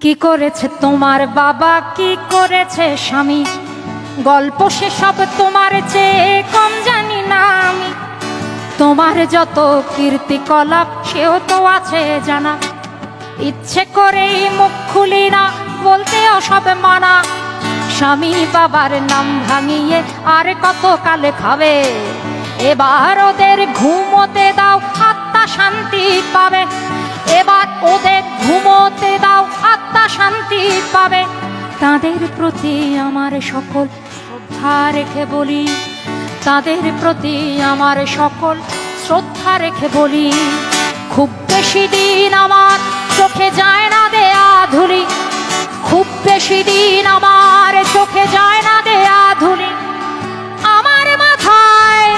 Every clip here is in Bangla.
কি করেছে তোমার বাবা, কি করেছে স্বামী, গল্প সেসব তোমার চেয়ে কম জানি না আমি। তোমার যত কীর্তিকলাপ সেও তো আছে জানা, ইচ্ছে করেই মুখ খুলি না, বলতে সব মানা। স্বামী বাবার নাম ভাঙিয়ে আর কত কালে খাবে, এবার ওদের ঘুমোতে দাও, আত্মা শান্তি পাবে। এবার ওদের ঘুমোতে দাও, আত্মা শান্তি পাবে। তাদের প্রতি আমার সকল শ্রদ্ধা রেখে বলি, তাদের প্রতি আমার সকল শ্রদ্ধা রেখে বলি, খুব বেশি দিন আমার চোখে যায় না দেয়া ধুলি, খুব বেশি দিন আমার চোখে যায় না দেয়া ধুলি। আমার মাথায়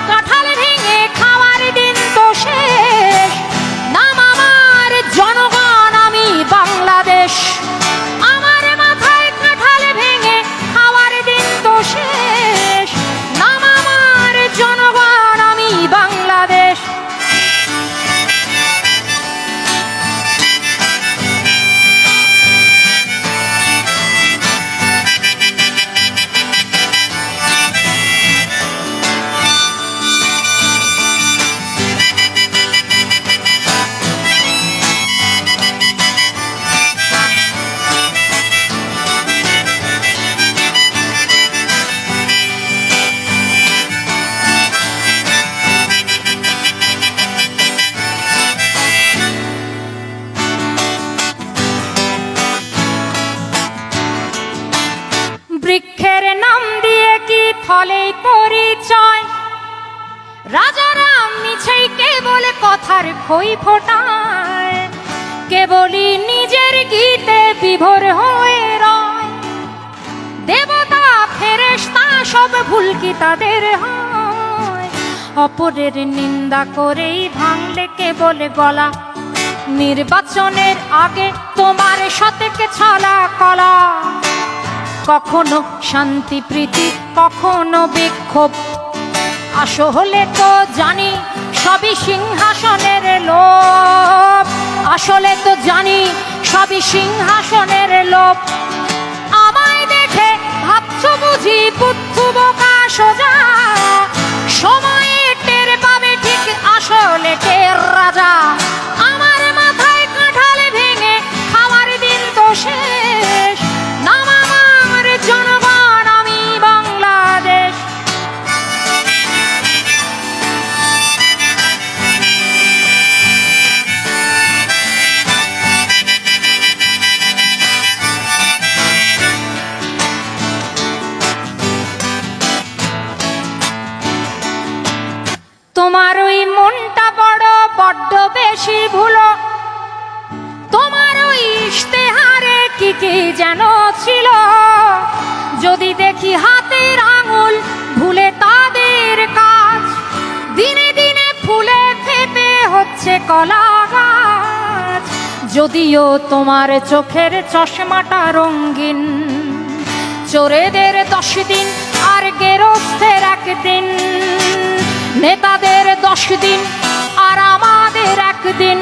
কাঁঠাল ভেঙে খাওয়ার দিন তো শেষ, নাম আমার জনগণ, আমি বাংলাদেশ। আমার মাথায় কাঁঠাল ভেঙে খাওয়ার দিন তো শেষ, নাম আমার জনগণ, আমি বাংলাদেশ। বৃক্ষের নাম দিয়ে কি ফলে পরিচয়, রাজারা মিছেই কেবল কথার খই ফোটায়, কেবলই নিজের গীতে বিভোর হয়ে রয়। দেবতা ফেরেশতা সব ভুল কি তাদের হয়, অপরের নিন্দা করেই ভাঙলে কেবল গলা। নির্বাচনের আগে তোমার সতেকে ছলা কলা, কখনো শান্তি প্রীতি কখনো বিক্ষোভ, আসলে তো জানি সবই সিংহাসনের লোভ, আসলে তো জানি সবই সিংহাসনের লোভ। আমায় দেখে ভাবছো বুঝি বুদ্ধু বোকা সোজা, সময়ে টের পাবে ঠিক আসলে কে রাজা। আমার মাথায় কাঁঠাল ভেঙে খাওয়ার দিন তো শেষ, নাম আমার জনগণ, আমি বাংলাদেশ। তোমার ওই মনটা বড্ড বেশি ভুলো, তোমার ওই ইশতেহারে কি কি যেন ছিল, যদি দেখি হাতের আঙুল ভুলে তাদের কাজ, দিনে দিনে ফুলে ফেপে হচ্ছে কলা গাছ। যদিও তোমার চোখের চশমাটা রঙিন, চোরেদের 10 দিন আর গেরস্থের 1 দিন, নেতাদের 10 দিন আর আমাদের 1 দিন।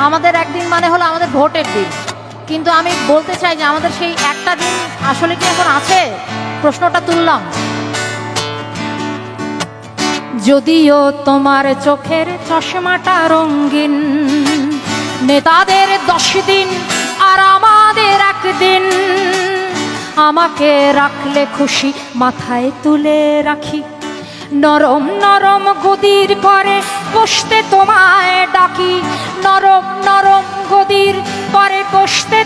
আমাদের 1 দিন মানে হলো আমাদের ভোটের দিন, কিন্তু আমি বলতে চাই যে আমাদের সেই একটা দিন আসলে কি এখন আছে? প্রশ্নটা তুললাম। যদিও তোমার চোখের চশমাটা রঙিন, নেতাদের 10 দিন আর আমাদের 1 দিন, আমাকে রাখলে খুশি মাথায় তুলে রাখি, নরম নরম গদির পরে বসতে তোমায় ডাকি, নরম নরম গদির পরে বসতে